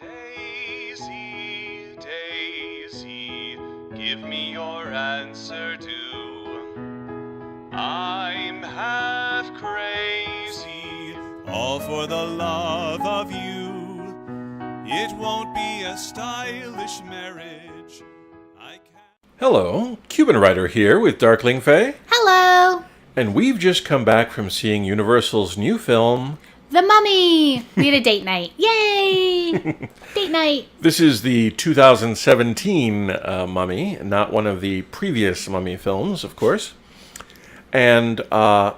Daisy, Daisy, give me your answer too. I'm half crazy, all for the love of you. It won't be a stylish marriage. Hello, Cubanwriter here with Darkling Faye. Hello! And we've just come back from seeing Universal's new film, The Mummy! We had a date night. Yay! Date night! This is the 2017 Mummy, not one of the previous Mummy films, of course. And that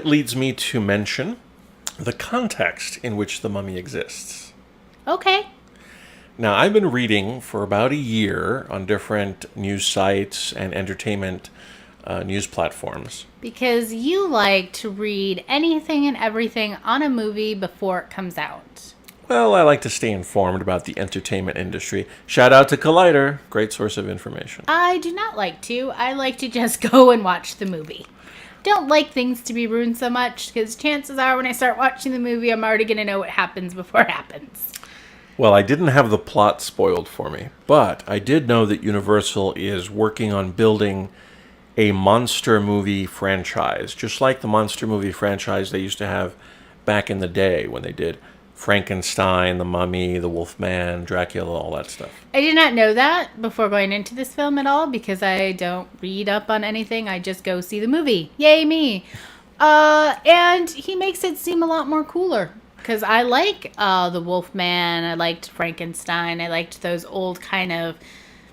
leads me to mention the context in which the Mummy exists. Okay. Now, I've been reading for about a year on different news sites and entertainment news platforms. Because you like to read anything and everything on a movie before it comes out. Well, I like to stay informed about the entertainment industry. Shout out to Collider, great source of information. I do not like to. I like to just go and watch the movie. Don't like things to be ruined so much, because chances are when I start watching the movie, I'm already going to know what happens before it happens. Well, I didn't have the plot spoiled for me, but I did know that Universal is working on building a monster movie franchise, just like the monster movie franchise they used to have back in the day when they did Frankenstein, the Mummy, the Wolfman, Dracula, all that stuff. I did not know that before going into this film at all, because I don't read up on anything. I just go see the movie. Yay me! And he makes it seem a lot more cooler. Because I like the Wolfman, I liked Frankenstein, I liked those old kind of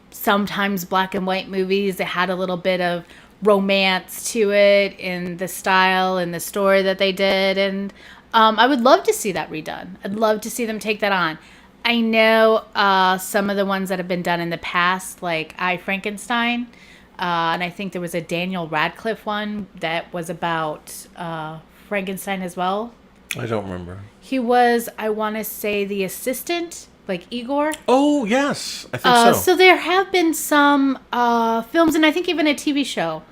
sometimes black and white movies that had a little bit of romance to it in the style and the story that they did. And I would love to see that redone. I'd love to see them take that on. I know some of the ones that have been done in the past, like I, Frankenstein, and I think there was a Daniel Radcliffe one that was about Frankenstein as well. I don't remember. He was, I want to say, the assistant, like Igor. Oh, yes. I think so. So there have been some films, and I think even a TV show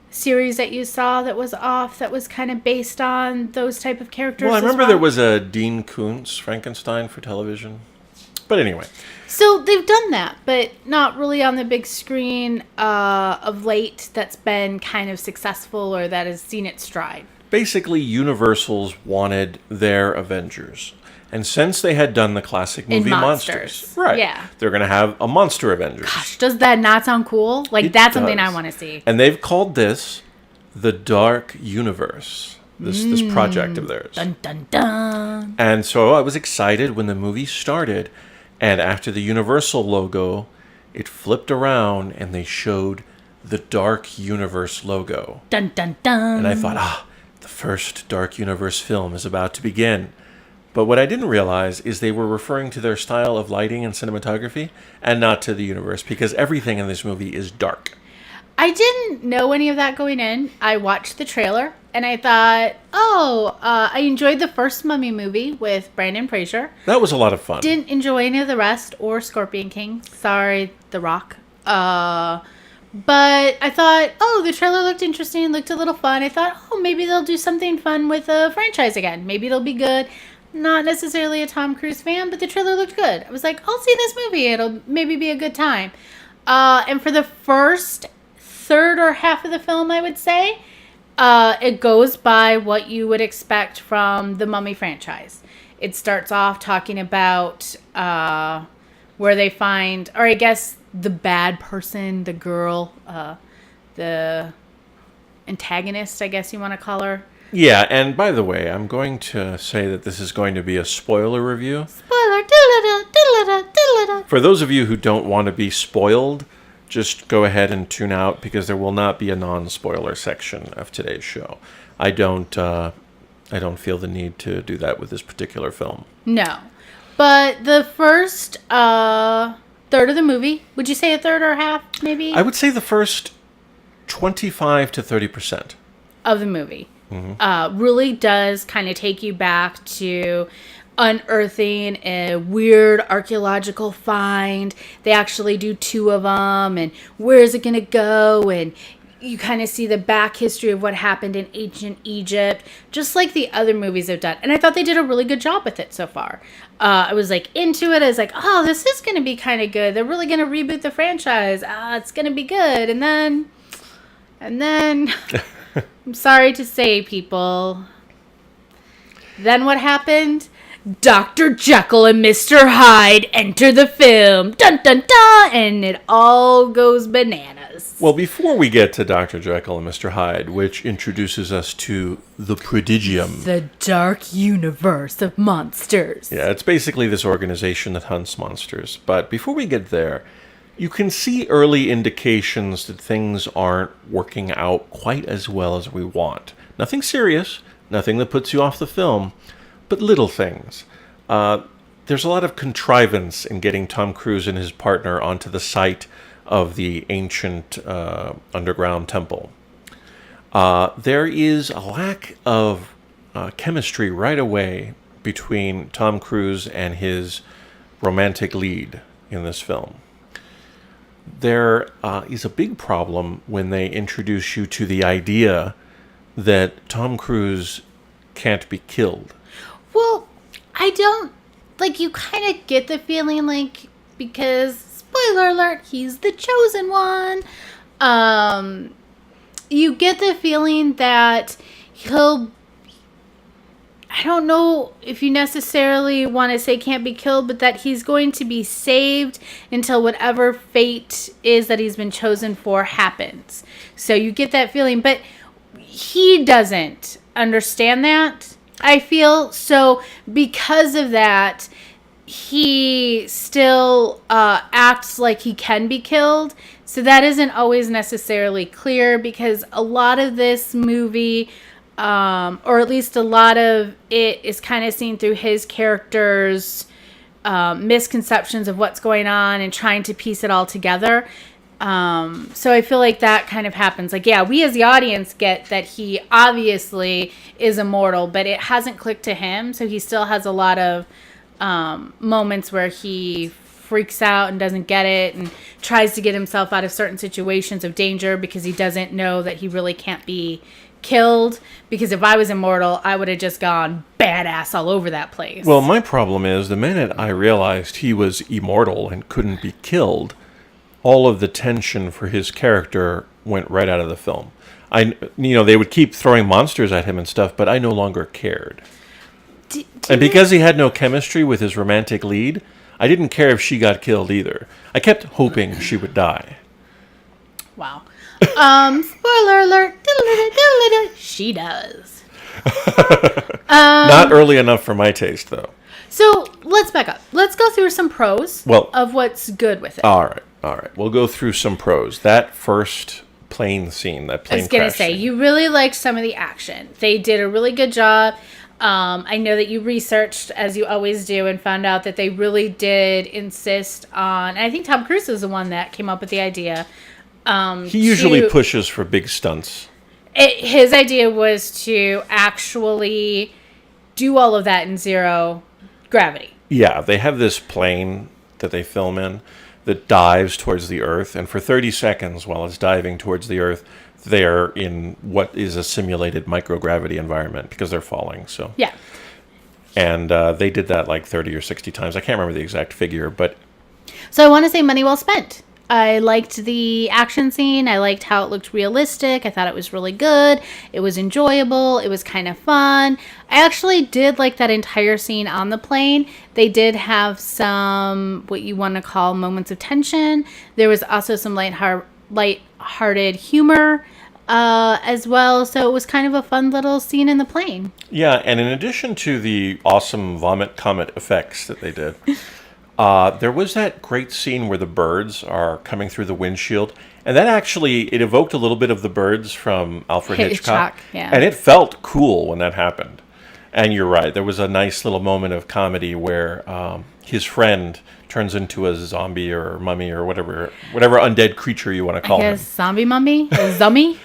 series that you saw that was off, that was kind of based on those type of characters. Well, I remember there was a Dean Koontz Frankenstein for television. But anyway. So they've done that, but not really on the big screen of late that's been kind of successful or that has seen its stride. Basically, Universal's wanted their Avengers. And since they had done the classic movie Monsters, right? Yeah. They're going to have a Monster Avengers. Gosh, does that not sound cool? Like, that's something I want to see. And they've called this the Dark Universe, this project of theirs. Dun, dun, dun. And so I was excited when the movie started, and after the Universal logo, it flipped around and they showed the Dark Universe logo. Dun, dun, dun. And I thought, the first Dark Universe film is about to begin. But what I didn't realize is they were referring to their style of lighting and cinematography and not to the universe, because everything in this movie is dark. I didn't know any of that going in. I watched the trailer and I thought, I enjoyed the first Mummy movie with Brandon Fraser. That was a lot of fun. Didn't enjoy any of the rest or Scorpion King. Sorry, The Rock. But I thought, the trailer looked interesting, looked a little fun. I thought, maybe they'll do something fun with the franchise again. Maybe it'll be good. Not necessarily a Tom Cruise fan, but the trailer looked good. I was like, I'll see this movie. It'll maybe be a good time. And for the first third or half of the film, I would say, it goes by what you would expect from the Mummy franchise. It starts off talking about where they find, or I guess the bad person, the girl, the antagonist, I guess you want to call her. Yeah, and by the way, I'm going to say that this is going to be a spoiler review. Spoiler, diddle-da, For those of you who don't want to be spoiled, just go ahead and tune out, because there will not be a non-spoiler section of today's show. I don't feel the need to do that with this particular film. No. But the first third of the movie, would you say a third or a half, maybe? I would say the first 25 to 30% of the movie. Really does kind of take you back to unearthing a weird archaeological find. They actually do 2 of them, and where is it going to go? And You kind of see the back history of what happened in ancient Egypt, just like the other movies have done. And I thought they did a really good job with it so far. I was like into it. I was like, oh, this is going to be kind of good. They're really going to reboot the franchise. It's going to be good. And then, I'm sorry to say, people, then what happened? Dr. Jekyll and Mr. Hyde enter the film. Dun, dun, dun. And it all goes bananas. Well, before we get to Dr. Jekyll and Mr. Hyde, which introduces us to the Prodigium. The dark universe of monsters. Yeah, it's basically this organization that hunts monsters. But before we get there, you can see early indications that things aren't working out quite as well as we want. Nothing serious, nothing that puts you off the film, but little things. There's a lot of contrivance in getting Tom Cruise and his partner onto the site of the ancient underground temple. There is a lack of chemistry right away between Tom Cruise and his romantic lead in this film. There is a big problem when they introduce you to the idea that Tom Cruise can't be killed. Well, I don't, like, you kind of get the feeling, like, because, spoiler alert, he's the chosen one. You get the feeling that he'll, I don't know if you necessarily want to say can't be killed, but that he's going to be saved until whatever fate is that he's been chosen for happens. So you get that feeling, but he doesn't understand that, I feel. So because of that, he still acts like he can be killed. So that isn't always necessarily clear, because a lot of this movie, or at least a lot of it, is kind of seen through his character's misconceptions of what's going on and trying to piece it all together. So I feel like that kind of happens. Like, yeah, we as the audience get that he obviously is immortal, but it hasn't clicked to him. So he still has a lot of moments where he freaks out and doesn't get it and tries to get himself out of certain situations of danger because he doesn't know that he really can't be killed. Because if I was immortal, I would have just gone badass all over that place. Well, my problem is the minute I realized he was immortal and couldn't be killed, all of the tension for his character went right out of the film. They would keep throwing monsters at him and stuff, but I no longer cared. And because he had no chemistry with his romantic lead, I didn't care if she got killed either. I kept hoping she would die. Wow. Spoiler alert. She does. Not early enough for my taste, though. So let's back up. Let's go through some pros of what's good with it. All right. We'll go through some pros. That first plane scene, that plane crash I was going to say, scene. you really liked some of the action. They did a really good job. I know that you researched, as you always do, and found out that they really did insist on, and I think Tom Cruise is the one that came up with the idea. He usually pushes for big stunts. His idea was to actually do all of that in zero gravity. Yeah, they have this plane that they film in that dives towards the Earth, and for 30 seconds while it's diving towards the Earth, they're in what is a simulated microgravity environment because they're falling. So yeah, and they did that like 30 or 60 times. I can't remember the exact figure, but so I want to say money well spent. I liked the action scene. I liked how it looked realistic. I thought it was really good. It was enjoyable. It was kind of fun. I actually did like that entire scene on the plane. They did have some, what you want to call, moments of tension. There was also some light-hearted humor as well. So it was kind of a fun little scene in the plane. Yeah, and in addition to the awesome vomit comet effects that they did, there was that great scene where the birds are coming through the windshield. And that actually, it evoked a little bit of the birds from Alfred Hitchcock. Yeah. And it felt cool when that happened. And you're right, there was a nice little moment of comedy where his friend turns into a zombie or mummy or whatever undead creature you want to call him. Zombie mummy? Zummy?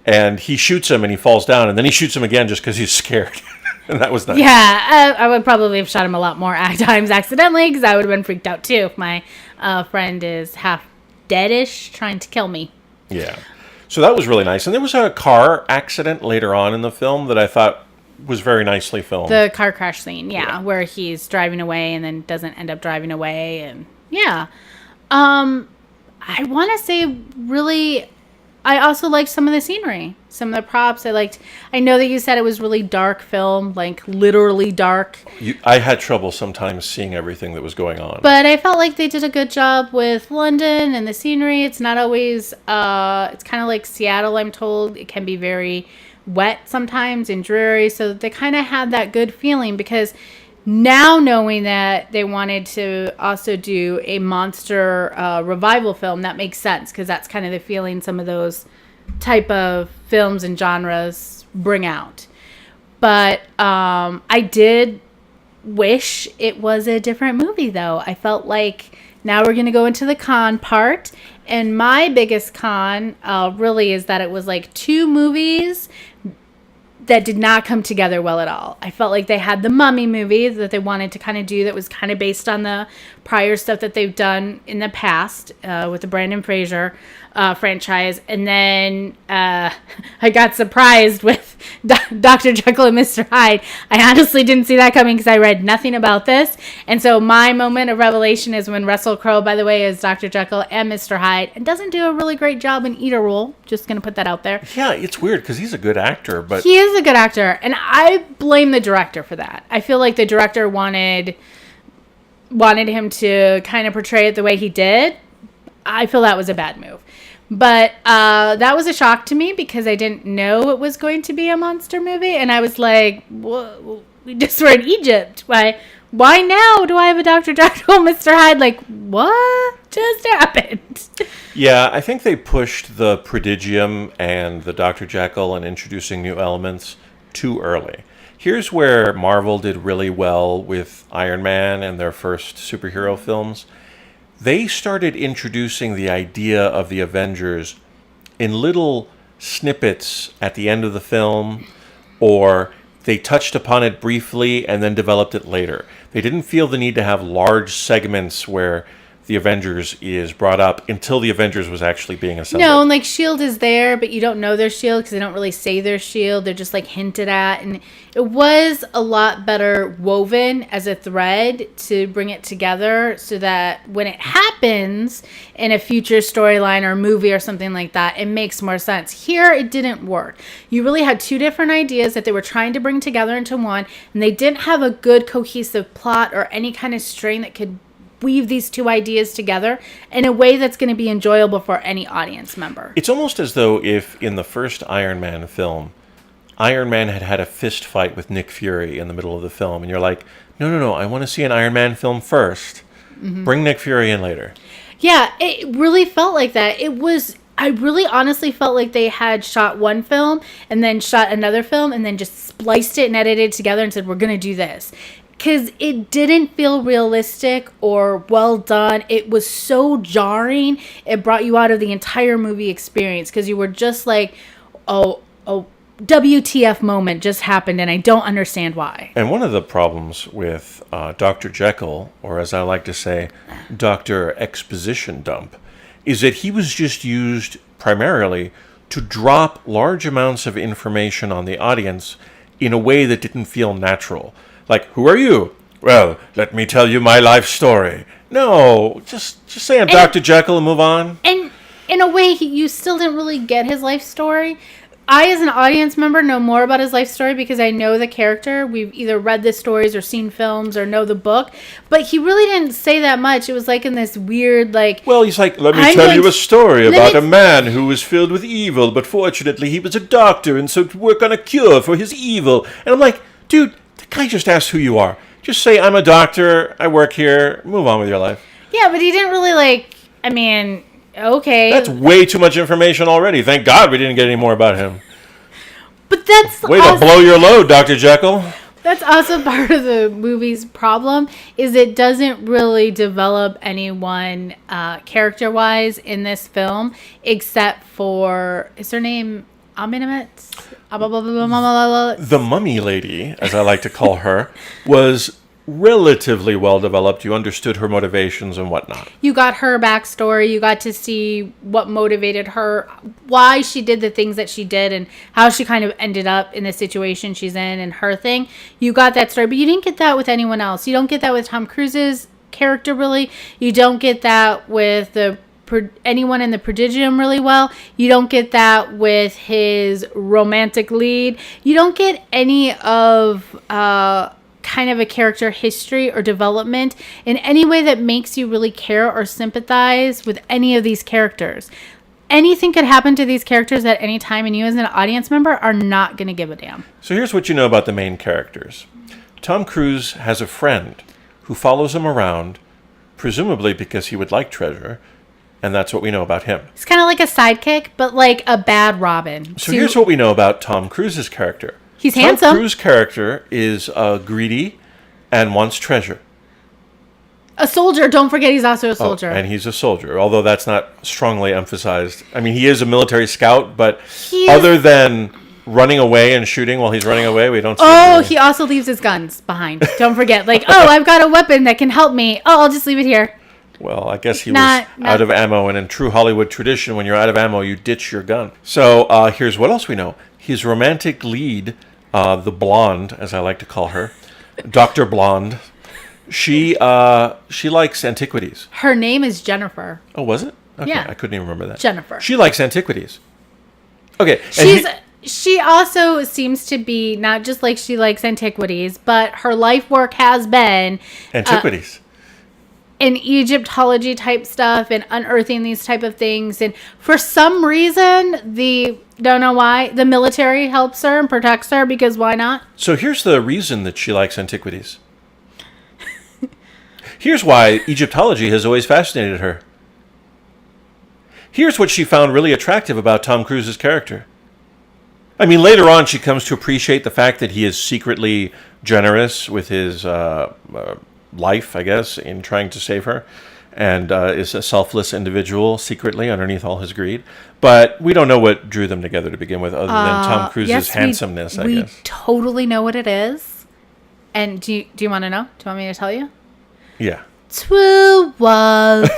And he shoots him and he falls down. And then he shoots him again just because he's scared. And that was nice. Yeah, I would probably have shot him a lot more times accidentally because I would have been freaked out too if my friend is half deadish trying to kill me. Yeah. So that was really nice. And there was a car accident later on in the film that I thought was very nicely filmed. The car crash scene, where he's driving away and then doesn't end up driving away. And I want to say really, I also liked some of the scenery, some of the props. I know that you said it was really dark film, like literally dark. I had trouble sometimes seeing everything that was going on. But I felt like they did a good job with London and the scenery. It's not always, it's kind of like Seattle, I'm told. It can be very wet sometimes and dreary. So they kind of had that good feeling, because now knowing that they wanted to also do a monster revival film, that makes sense, because that's kind of the feeling some of those type of films and genres bring out. But I did wish it was a different movie, though. I felt like now we're going to go into the con part. And my biggest con really is that it was like two movies that did not come together well at all. I felt like they had the Mummy movie that they wanted to kind of do that was kind of based on the prior stuff that they've done in the past with the Brandon Fraser franchise. And then I got surprised with Dr. Jekyll and Mr. Hyde. I honestly didn't see that coming because I read nothing about this. And so my moment of revelation is when Russell Crowe, by the way, is Dr. Jekyll and Mr. Hyde, and doesn't do a really great job in either role. Just going to put that out there. Yeah, it's weird because he's a good actor, but he is a good actor, and I blame the director for that. I feel like the director wanted him to kind of portray it the way he did. I feel that was a bad move. But that was a shock to me because I didn't know it was going to be a monster movie. And I was like, whoa, we just were in Egypt. Why now do I have a Dr. Jekyll, Mr. Hyde? Like, what just happened? Yeah, I think they pushed the prodigium and the Dr. Jekyll and introducing new elements too early. Here's where Marvel did really well with Iron Man and their first superhero films. They started introducing the idea of the Avengers in little snippets at the end of the film, or they touched upon it briefly and then developed it later. They didn't feel the need to have large segments where the Avengers is brought up until the Avengers was actually being assembled. No, and like S.H.I.E.L.D. is there, but you don't know their S.H.I.E.L.D. because they don't really say their S.H.I.E.L.D. They're just like hinted at. And it was a lot better woven as a thread to bring it together so that when it happens in a future storyline or movie or something like that, it makes more sense. Here, it didn't work. You really had two different ideas that they were trying to bring together into one, and they didn't have a good cohesive plot or any kind of string that could weave these two ideas together in a way that's going to be enjoyable for any audience member. It's almost as though if in the first Iron Man film, Iron Man had had a fist fight with Nick Fury in the middle of the film, and you're like, no, I want to see an Iron Man film first. Mm-hmm. Bring Nick Fury in later. Yeah, it really felt like that. I really honestly felt like they had shot one film and then shot another film and then just spliced it and edited it together and said, we're going to do this. Because it didn't feel realistic or well done. It was so jarring. It brought you out of the entire movie experience because you were just like, oh, WTF moment just happened and I don't understand why. And one of the problems with Dr. Jekyll, or as I like to say, Dr. Exposition Dump, is that he was just used primarily to drop large amounts of information on the audience in a way that didn't feel natural. Like, who are you? Well, let me tell you my life story. No, just say I'm Dr. Jekyll and move on. And in a way, you still didn't really get his life story. I, as an audience member, know more about his life story because I know the character. We've either read the stories or seen films or know the book. But he really didn't say that much. It was like in this weird, like... Well, he's like, let me tell you a story about a man who was filled with evil, but fortunately he was a doctor and so to work on a cure for his evil. And I'm like, dude, the guy just asked who you are. Just say, I'm a doctor, I work here, move on with your life. Yeah, but he didn't really, okay. That's way too much information already. Thank God we didn't get any more about him. But that's way to blow your load, Dr. Jekyll. That's also part of the movie's problem, is it doesn't really develop anyone character-wise in this film, except for, is her name Amenemhet? The mummy lady, as I like to call her, was relatively well developed. You understood her motivations and whatnot. You got her backstory. You got to see what motivated her, why she did the things that she did, and how she kind of ended up in the situation she's in and her thing. You got that story, but you didn't get that with anyone else. You don't get that with Tom Cruise's character, really. You don't get that with anyone in the Prodigium really well. You don't get that with his romantic lead. You don't get any of kind of a character history or development in any way that makes you really care or sympathize with any of these characters. Anything could happen to these characters at any time, and you as an audience member are not going to give a damn. So here's what you know about the main characters. Tom Cruise has a friend who follows him around, presumably because he would like treasure, and that's what we know about him. It's kind of like a sidekick, but like a bad Robin. So here's what we know about Tom Cruise's character. He's handsome. Tom Cruise's character is greedy and wants treasure. A soldier. Don't forget he's also a soldier. And he's a soldier, although that's not strongly emphasized. I mean, he is a military scout, but other than running away and shooting while he's running away, we don't see him. He also leaves his guns behind. Don't forget. Like, I've got a weapon that can help me. I'll just leave it here. Well, I guess he was out of ammo, and in true Hollywood tradition, when you're out of ammo, you ditch your gun. So here's what else we know. His romantic lead, the blonde, as I like to call her, Dr. Blonde, she likes antiquities. Her name is Jennifer. Oh, was it? Okay, yeah. I couldn't even remember that. Jennifer. She likes antiquities. Okay. She also seems to be not just like she likes antiquities, but her life work has been antiquities. In Egyptology type stuff and unearthing these type of things. And for some reason, don't know why, the military helps her and protects her, because why not? So here's the reason that she likes antiquities. Here's why Egyptology has always fascinated her. Here's what she found really attractive about Tom Cruise's character. I mean, later on, she comes to appreciate the fact that he is secretly generous with his life, I guess, in trying to save her, and is a selfless individual secretly underneath all his greed. But we don't know what drew them together to begin with, other than Tom Cruise's handsomeness, I guess. We totally know what it is. And do you want to know? Do you want me to tell you? Yeah. True love.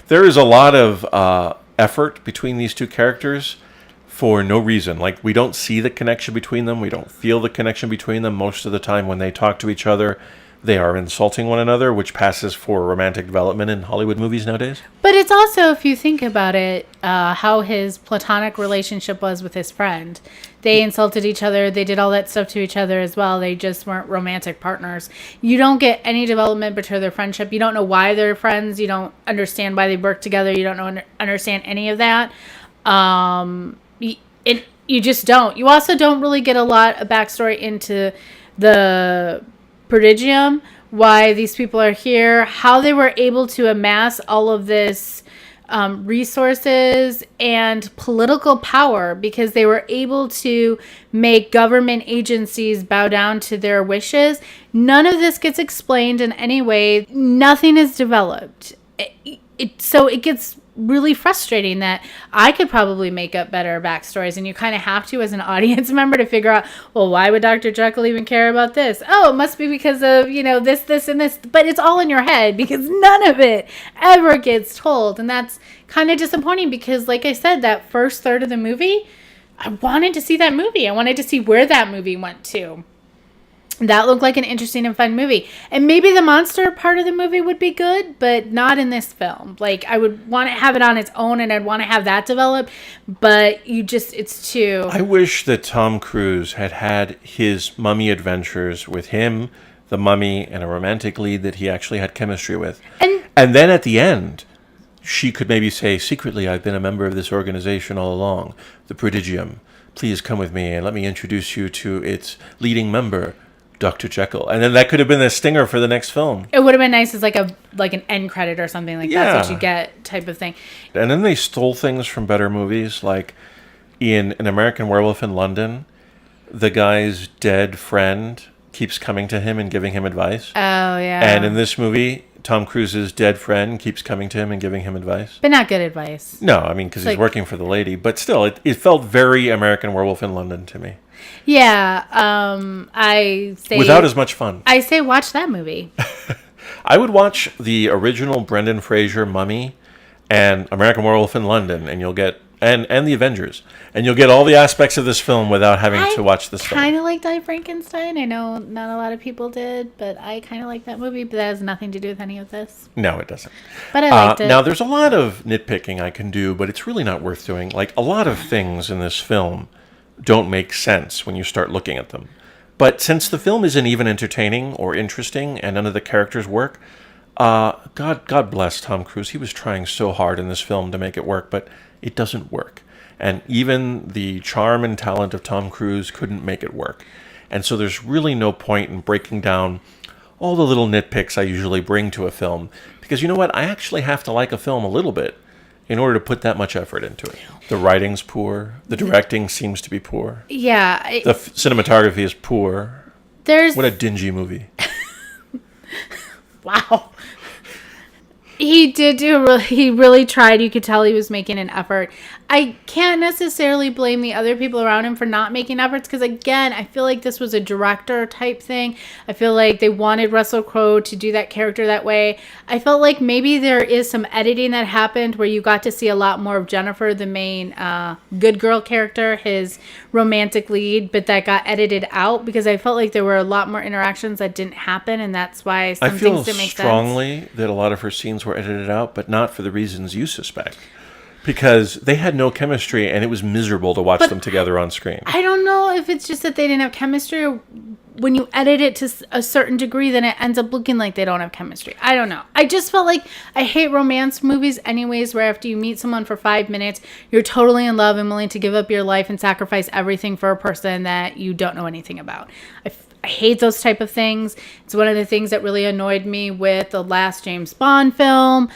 There is a lot of effort between these two characters for no reason. Like, we don't see the connection between them. We don't feel the connection between them. Most of the time when they talk to each other, they are insulting one another, which passes for romantic development in Hollywood movies nowadays. But it's also, if you think about it, how his platonic relationship was with his friend. They insulted each other. They did all that stuff to each other as well. They just weren't romantic partners. You don't get any development between their friendship. You don't know why they're friends. You don't understand why they work together. You don't understand any of that. You just don't. You also don't really get a lot of backstory into the Prodigium, why these people are here, how they were able to amass all of this resources and political power, because they were able to make government agencies bow down to their wishes. None of this gets explained in any way. Nothing is developed. So it gets really frustrating that I could probably make up better backstories, and you kind of have to as an audience member to figure out, well, why would Dr. Jekyll even care about this? Oh, it must be because of, this, and this. But it's all in your head, because none of it ever gets told. And that's kind of disappointing, because like I said, that first third of the movie, I wanted to see that movie. I wanted to see where that movie went to. That looked like an interesting and fun movie. And maybe the monster part of the movie would be good, but not in this film. Like, I would want to have it on its own, and I'd want to have that develop, but it's too... I wish that Tom Cruise had had his mummy adventures with him, the mummy, and a romantic lead that he actually had chemistry with. And then at the end, she could maybe say, secretly, I've been a member of this organization all along, the Prodigium. Please come with me and let me introduce you to its leading member, Dr. Jekyll. And then that could have been the stinger for the next film. It would have been nice as like an end credit or something, like that's what you get type of thing. And then they stole things from better movies, like in An American Werewolf in London, the guy's dead friend keeps coming to him and giving him advice. Oh, yeah. And in this movie, Tom Cruise's dead friend keeps coming to him and giving him advice. But not good advice. No, I mean, because he's like, working for the lady. But still, it felt very American Werewolf in London to me. Yeah. I say... Without as much fun. I say watch that movie. I would watch the original Brendan Fraser Mummy and American Werewolf in London, and you'll get... And the Avengers. And you'll get all the aspects of this film without having to watch this film. I kind of liked I, Frankenstein. I know not a lot of people did, but I kind of like that movie. But that has nothing to do with any of this. No, it doesn't. But I liked it. Now, there's a lot of nitpicking I can do, but it's really not worth doing. Like, a lot of things in this film don't make sense when you start looking at them. But since the film isn't even entertaining or interesting and none of the characters work, God bless Tom Cruise. He was trying so hard in this film to make it work, but it doesn't work. And even the charm and talent of Tom Cruise couldn't make it work. And so there's really no point in breaking down all the little nitpicks I usually bring to a film. Because you know what? I actually have to like a film a little bit in order to put that much effort into it. The writing's poor. The directing seems to be poor. Yeah. The cinematography is poor. What a dingy movie. Wow. He did he really tried. You could tell he was making an effort. I can't necessarily blame the other people around him for not making efforts because, again, I feel like this was a director type thing. I feel like they wanted Russell Crowe to do that character that way. I felt like maybe there is some editing that happened where you got to see a lot more of Jennifer, the main good girl character, his romantic lead, but that got edited out because I felt like there were a lot more interactions that didn't happen, and that's why some things didn't make sense. I feel strongly that a lot of her scenes were edited out, but not for the reasons you suspect. Because they had no chemistry, and it was miserable to watch them together on screen. I don't know if it's just that they didn't have chemistry, or when you edit it to a certain degree, then it ends up looking like they don't have chemistry. I don't know. I just felt like I hate romance movies anyways, where after you meet someone for 5 minutes, you're totally in love and willing to give up your life and sacrifice everything for a person that you don't know anything about. I hate those type of things. It's one of the things that really annoyed me with the last James Bond film.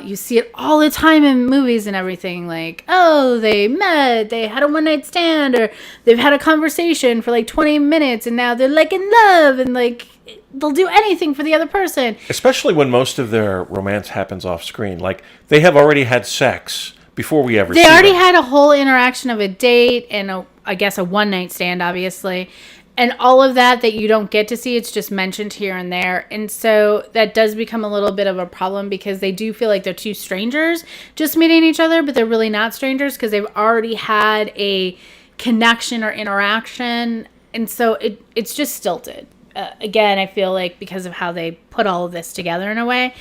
You see it all the time in movies and everything. Like, oh, they met, they had a one-night stand, or they've had a conversation for like 20 minutes, and now they're like in love, and like they'll do anything for the other person. Especially when most of their romance happens off screen. Like, they have already had sex before we ever see them. They already them. had a whole interaction of a date and I guess a one-night stand, obviously. And all of that you don't get to see, it's just mentioned here and there. And so that does become a little bit of a problem because they do feel like they're two strangers just meeting each other, but they're really not strangers because they've already had a connection or interaction. And so it's just stilted. Again, I feel like because of how they put all of this together in a way.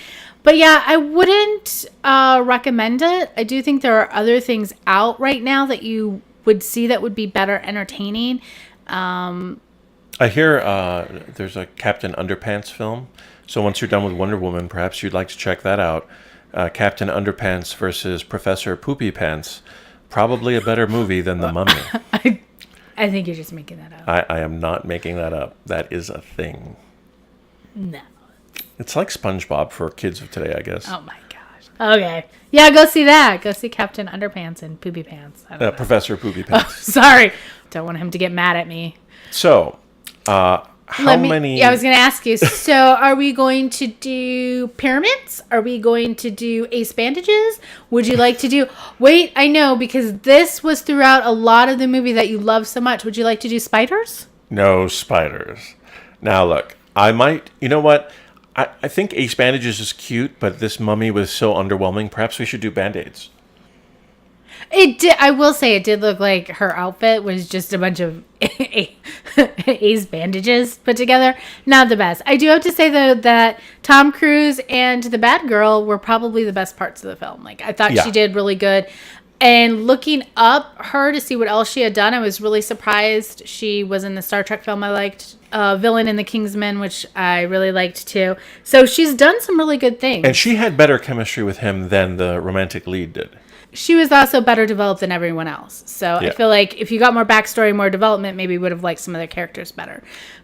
But yeah, I wouldn't recommend it. I do think there are other things out right now that you would see that would be better entertaining. I hear there's a Captain Underpants film. So once you're done with Wonder Woman, perhaps you'd like to check that out. Captain Underpants versus Professor Poopy Pants. Probably a better movie than The Mummy. I think you're just making that up. I am not making that up. That is a thing. No. It's like SpongeBob for kids of today, I guess. Oh my gosh. Okay. Yeah, go see that. Go see Captain Underpants and Poopy Pants. Professor Poopy Pants. Oh, sorry. Don't want him to get mad at me. So, how many... Yeah, I was going to ask you. So, are we going to do pyramids? Are we going to do ace bandages? Would you like to do... Wait, I know, because this was throughout a lot of the movie that you love so much. Would you like to do spiders? No spiders. Now, look, I might... You know what? I think ace bandages is cute, but this mummy was so underwhelming. Perhaps we should do Band-Aids. It did. I will say it did look like her outfit was just a bunch of ace bandages put together. Not the best. I do have to say, though, that Tom Cruise and the bad girl were probably the best parts of the film. Like, I thought she did really good. And looking up her to see what else she had done, I was really surprised. She was in the Star Trek film I liked, Villain in the Kingsman, which I really liked too. So she's done some really good things. And she had better chemistry with him than the romantic lead did. She was also better developed than everyone else. So I feel like if you got more backstory, more development, maybe you would have liked some of their characters better.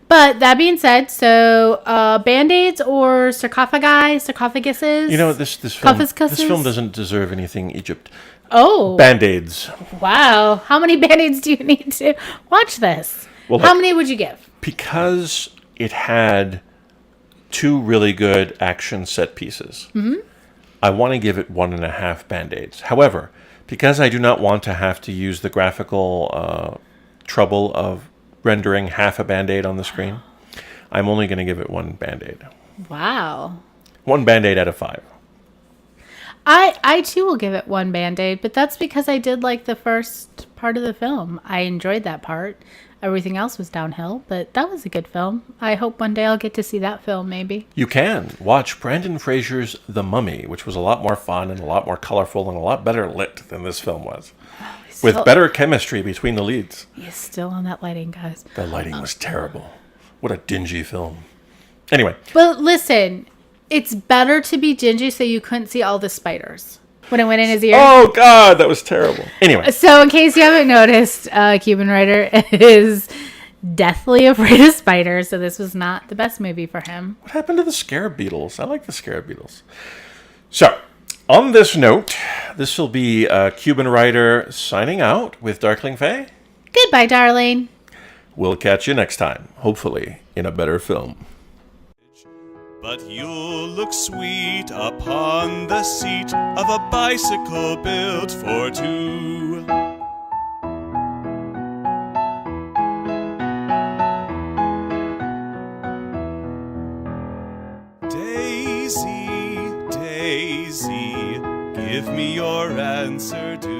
But that being said, so Band-Aids or sarcophaguses? You know, this film doesn't deserve anything Egypt. Oh. Band-Aids. Wow. How many Band-Aids do you need to watch this? Well, How look, many would you give? because it had 2 really good action set pieces, I want to give it 1.5 Band-Aids. However, because I do not want to have to use the graphical trouble of rendering half a Band-Aid on the screen, I'm only going to give it 1 Band-Aid. Wow. 1 Band-Aid out of 5. I too will give it 1 Band-Aid, but that's because I did like the first part of the film. I enjoyed that part. Everything else was downhill, but that was a good film. I hope one day I'll get to see that film, maybe. You can watch Brendan Fraser's The Mummy, which was a lot more fun and a lot more colorful and a lot better lit than this film was. With better chemistry between the leads. He's still on that lighting, guys. The lighting was terrible. What a dingy film. Anyway. But listen, it's better to be dingy so you couldn't see all the spiders when it went in his ear. Oh, God, that was terrible. Anyway. So in case you haven't noticed, Cubanwriter is deathly afraid of spiders, so this was not the best movie for him. What happened to the scarab beetles? I like the scarab beetles. So, on this note, this will be Cubanwriter signing out with Darkling Faye. Goodbye, darling. We'll catch you next time, hopefully in a better film. But you'll look sweet upon the seat of a bicycle built for 2. Daisy, Daisy, give me your answer, do